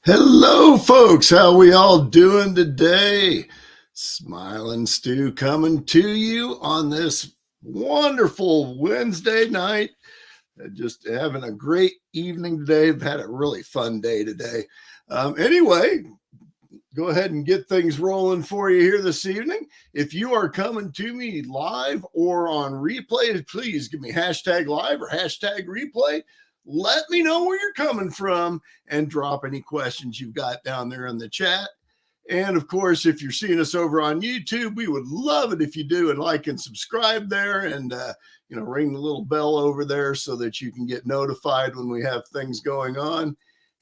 Hello, folks. How we all doing today? Smiling Stu coming to you on this wonderful Wednesday night. Just having a great evening today. I've had a really fun day today. Anyway, go ahead and get things rolling for you here this evening. If you are coming to me live or on replay, please give me hashtag live or hashtag replay. Let me know where you're coming from and drop any questions you've got down there in the chat. And of course, if you're seeing us over on YouTube, we would love it if you do and like and subscribe there and, ring the little bell over there so that you can get notified when we have things going on.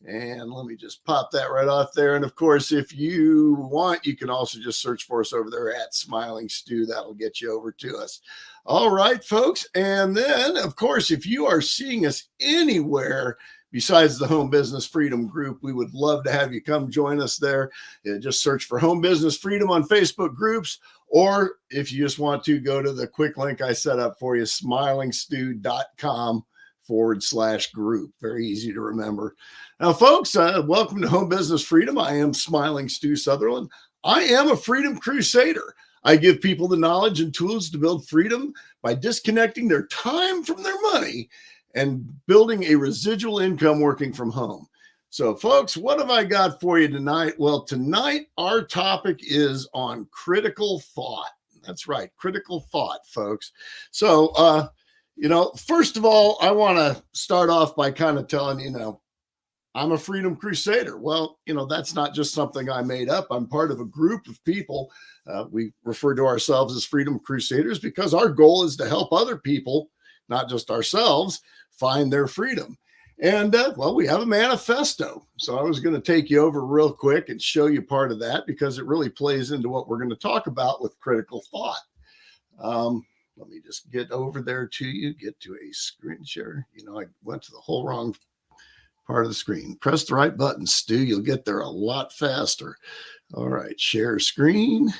And let me just pop that right off there. And of course, if you want, you can also just search for us over there at Smiling Stu. That'll get you over to us. All right, folks. And then, of course, if you are seeing us anywhere besides the Home Business Freedom Group, we would love to have you come join us there. Just search for Home Business Freedom on Facebook groups. Or if you just want to, go to the quick link I set up for you, smilingstu.com/group. Very easy to remember. Now, folks, welcome to Home Business Freedom. I am Smiling Stu Sutherland. I am a freedom crusader. I give people the knowledge and tools to build freedom by disconnecting their time from their money and building a residual income working from home. So, folks, what have I got for you tonight? Well, tonight our topic is on critical thought. That's right, critical thought, folks. So, first of all, I want to start off by kind of telling I'm a freedom crusader. Well, that's not just something I made up. I'm part of a group of people. We refer to ourselves as freedom crusaders because our goal is to help other people, not just ourselves, find their freedom. And we have a manifesto. So I was going to take you over real quick and show you part of that because it really plays into what we're going to talk about with critical thought. Let me just get over there to you, get to a screen share. I went to the whole wrong part of the screen. Press the right button, Stu. You'll get there a lot faster. All right, share screen.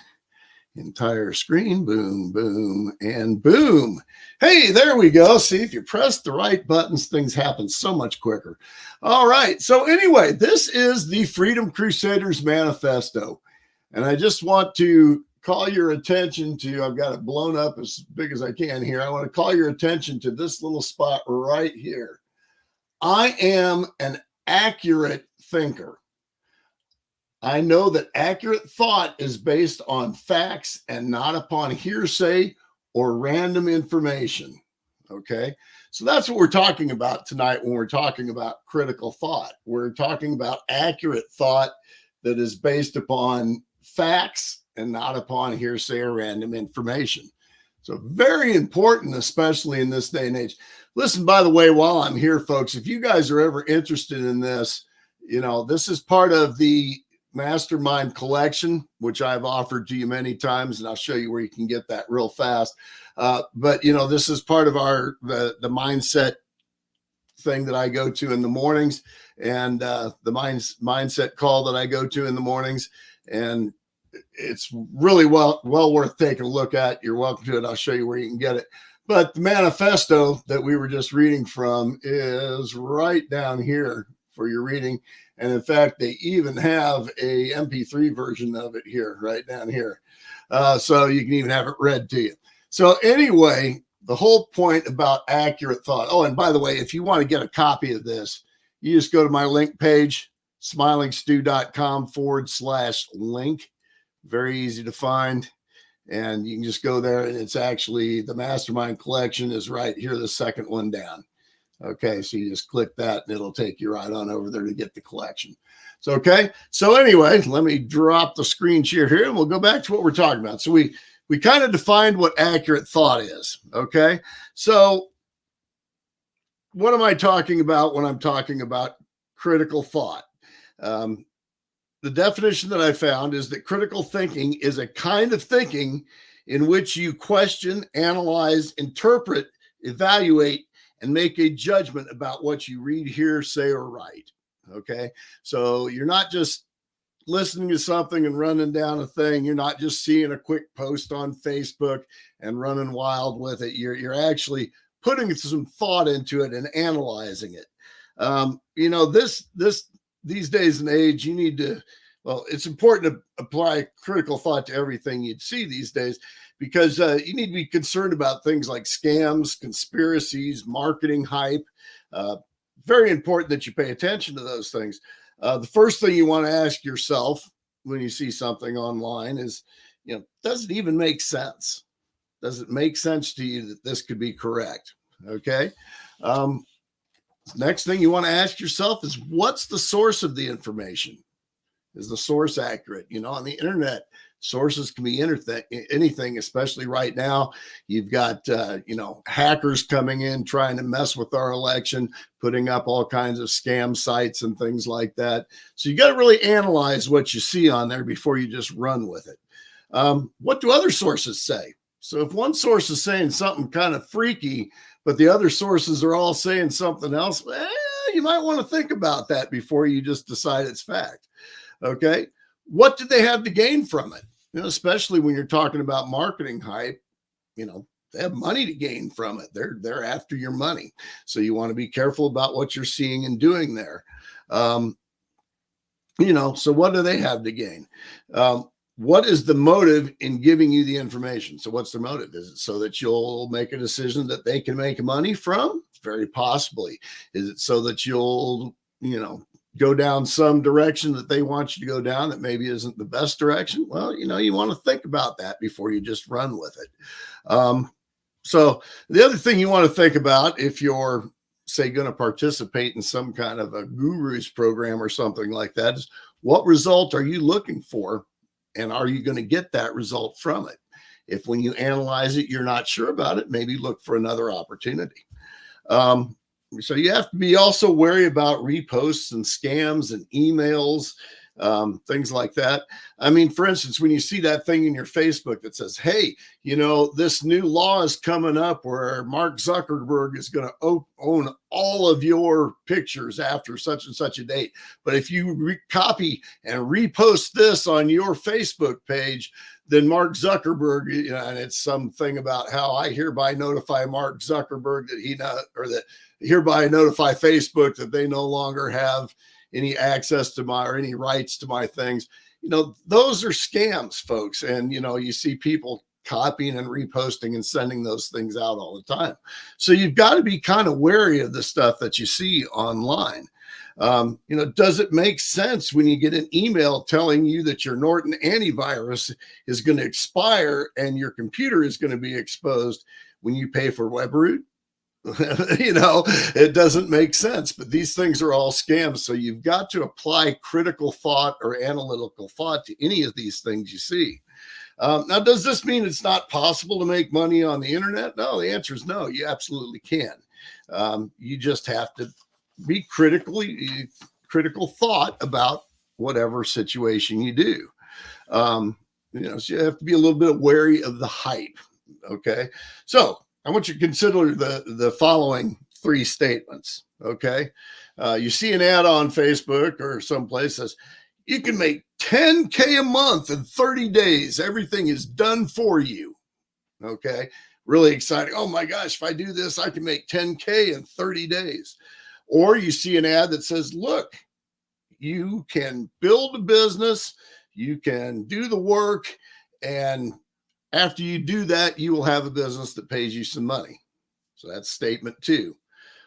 Entire screen, boom, boom, and boom. Hey, there we go. See, if you press the right buttons, things happen so much quicker. All right. So anyway, this is the Freedom Crusaders Manifesto. And I just want to call your attention to, I've got it blown up as big as I can here. I want to call your attention to this little spot right here. I am an accurate thinker. I know that accurate thought is based on facts and not upon hearsay or random information. Okay. So that's what we're talking about tonight when we're talking about critical thought. We're talking about accurate thought that is based upon facts and not upon hearsay or random information. So very important, especially in this day and age. Listen, by the way, while I'm here, folks, if you guys are ever interested in this, this is part of the Mastermind collection, which I've offered to you many times, and I'll show you where you can get that real fast. But this is part of the mindset thing that I go to in the mornings, and the mindset call that I go to in the mornings, and it's really well worth taking a look at. You're welcome to it. I'll show you where you can get it. But the manifesto that we were just reading from is right down here for your reading. And in fact, they even have a MP3 version of it here, right down here. So you can even have it read to you. So anyway, the whole point about accurate thought. Oh, and by the way, if you want to get a copy of this, you just go to my link page, smilingstu.com/link. Very easy to find. And you can just go there, and it's actually the Mastermind collection is right here, the second one down. Okay, so you just click that and it'll take you right on over there to get the collection. So, okay. So anyway, let me drop the screen share here and we'll go back to what we're talking about. So we kind of defined what accurate thought is. Okay. So what am I talking about when I'm talking about critical thought? The definition that I found is that critical thinking is a kind of thinking in which you question, analyze, interpret, evaluate, and make a judgment about what you read, hear, say, or write. Okay. So you're not just listening to something and running down a thing. You're not just seeing a quick post on Facebook and running wild with it. You're actually putting some thought into it and analyzing it. This these days and age, you need to, well, it's important to apply critical thought to everything you'd see these days, because you need to be concerned about things like scams, conspiracies, marketing hype. Very important that you pay attention to those things. The first thing you want to ask yourself when you see something online is, does it even make sense? Does it make sense to you that this could be correct? Okay. Next thing you want to ask yourself is, what's the source of the information? Is the source accurate? On the internet, sources can be anything, especially right now. You've got, hackers coming in, trying to mess with our election, putting up all kinds of scam sites and things like that. So you got to really analyze what you see on there before you just run with it. What do other sources say? So if one source is saying something kind of freaky, but the other sources are all saying something else, you might want to think about that before you just decide it's fact. Okay. What do they have to gain from it? Especially when you're talking about marketing hype, they have money to gain from it. They're after your money. So you want to be careful about what you're seeing and doing there. So what do they have to gain? What is the motive in giving you the information? So what's their motive? Is it so that you'll make a decision that they can make money from? Very possibly. Is it so that you'll, go down some direction that they want you to go down that maybe isn't the best direction? Well, you want to think about that before you just run with it. So the other thing you want to think about, if you're, say, going to participate in some kind of a guru's program or something like that, is what result are you looking for? And are you going to get that result from it? If when you analyze it, you're not sure about it, maybe look for another opportunity. So you have to be also wary about reposts and scams and emails, things like that. I mean, for instance, when you see that thing in your Facebook that says, hey, this new law is coming up where Mark Zuckerberg is going to own all of your pictures after such and such a date. But if you copy and repost this on your Facebook page, then Mark Zuckerberg, and it's something about how I hereby notify Mark Zuckerberg that hereby notify Facebook that they no longer have any access to or any rights to my things. Those are scams, folks. And, you see people copying and reposting and sending those things out all the time. So you've got to be kind of wary of the stuff that you see online. Does it make sense when you get an email telling you that your Norton antivirus is going to expire and your computer is going to be exposed when you pay for WebRoot? It doesn't make sense, but these things are all scams. So you've got to apply critical thought or analytical thought to any of these things you see. Now, does this mean it's not possible to make money on the internet? No, the answer is no, you absolutely can. You just have to be critical thought about whatever situation you do. So you have to be a little bit wary of the hype. Okay. So I want you to consider the following three statements. Okay. You see an ad on Facebook or someplace says, you can make $10K a month in 30 days. Everything is done for you. Okay. Really exciting. Oh my gosh, if I do this, I can make 10K in 30 days. Or you see an ad that says, look, you can build a business, you can do the work, and after you do that, you will have a business that pays you some money. So that's statement 2.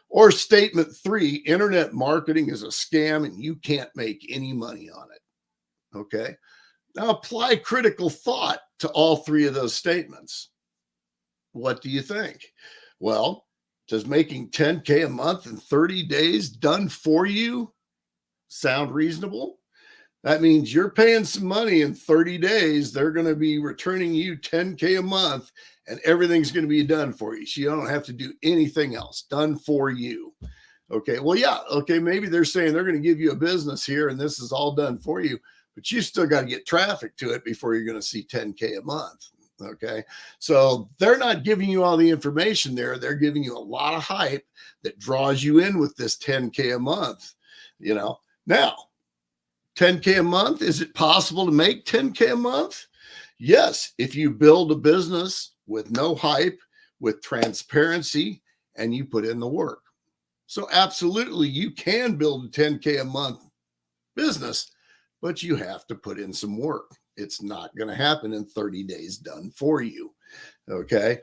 Or statement 3, internet marketing is a scam and you can't make any money on it. Okay. Now apply critical thought to all 3 of those statements. What do you think? Well, does making 10K a month in 30 days done for you sound reasonable? That means you're paying some money in 30 days. They're going to be returning you 10K a month and everything's going to be done for you. So you don't have to do anything else, done for you. Okay. Well, yeah. Okay. Maybe they're saying they're going to give you a business here and this is all done for you, but you still got to get traffic to it before you're going to see 10K a month. Okay. So they're not giving you all the information there. They're giving you a lot of hype that draws you in with this 10K a month, now 10K a month. Is it possible to make 10K a month? Yes. If you build a business with no hype, with transparency, and you put in the work. So absolutely, you can build a 10K a month business, but you have to put in some work. It's not going to happen in 30 days done for you. Okay.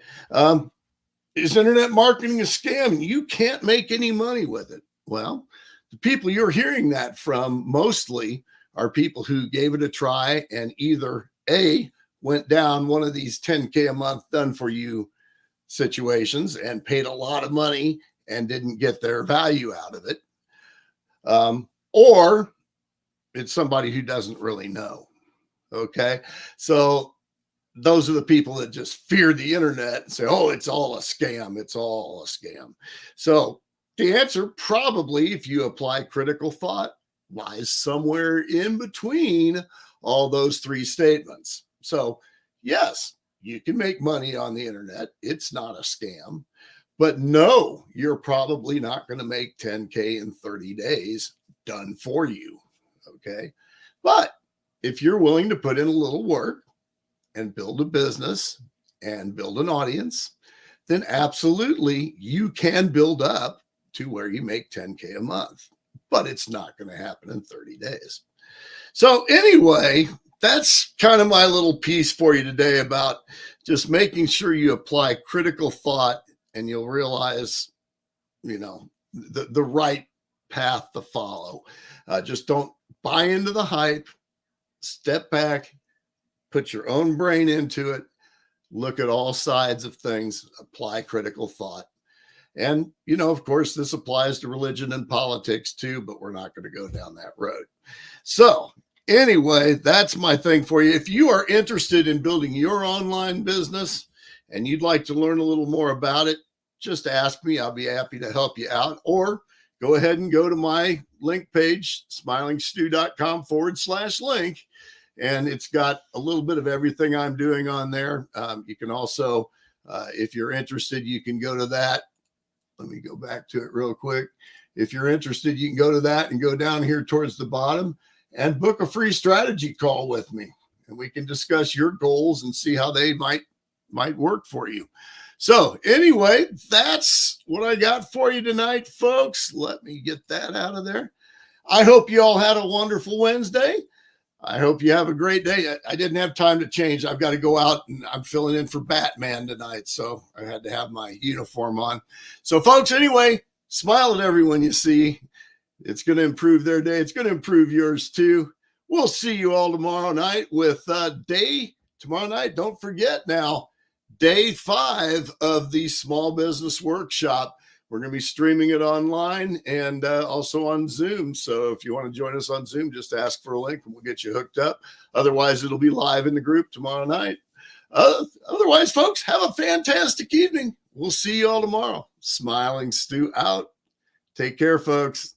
Is internet marketing a scam? You can't make any money with it. Well, the people you're hearing that from mostly are people who gave it a try and either A, went down one of these 10K a month done for you situations and paid a lot of money and didn't get their value out of it. Or it's somebody who doesn't really know. Okay. So those are the people that just fear the internet and say, oh, it's all a scam. It's all a scam. So the answer, probably, if you apply critical thought, lies somewhere in between all those three statements. So yes, you can make money on the internet. It's not a scam. But no, you're probably not going to make 10K in 30 days done for you. Okay. But if you're willing to put in a little work and build a business and build an audience, then absolutely you can build up to where you make 10K a month, but it's not going to happen in 30 days. So anyway, that's kind of my little piece for you today about just making sure you apply critical thought, and you'll realize, the right path to follow. Just don't buy into the hype. Step back, put your own brain into it, look at all sides of things, apply critical thought. And, of course, this applies to religion and politics too, but we're not going to go down that road. So anyway, that's my thing for you. If you are interested in building your online business and you'd like to learn a little more about it, just ask me. I'll be happy to help you out. Or go ahead and go to my link page, smilingstu.com/link. And it's got a little bit of everything I'm doing on there. You can also, if you're interested, you can go to that. Let me go back to it real quick. If you're interested, you can go to that and go down here towards the bottom and book a free strategy call with me. And we can discuss your goals and see how they might work for you. So anyway, that's what I got for you tonight, folks. Let me get that out of there. I hope you all had a wonderful Wednesday. I hope you have a great day. I didn't have time to change. I've got to go out, and I'm filling in for Batman tonight, so I had to have my uniform on. So, folks, anyway, smile at everyone you see. It's going to improve their day. It's going to improve yours too. We'll see you all tomorrow night with tomorrow night. Don't forget now, day 5 of the Small Business Workshop. We're going to be streaming it online and also on Zoom. So if you want to join us on Zoom, just ask for a link and we'll get you hooked up. Otherwise, it'll be live in the group tomorrow night. Otherwise, folks, have a fantastic evening. We'll see you all tomorrow. Smiling Stu out. Take care, folks.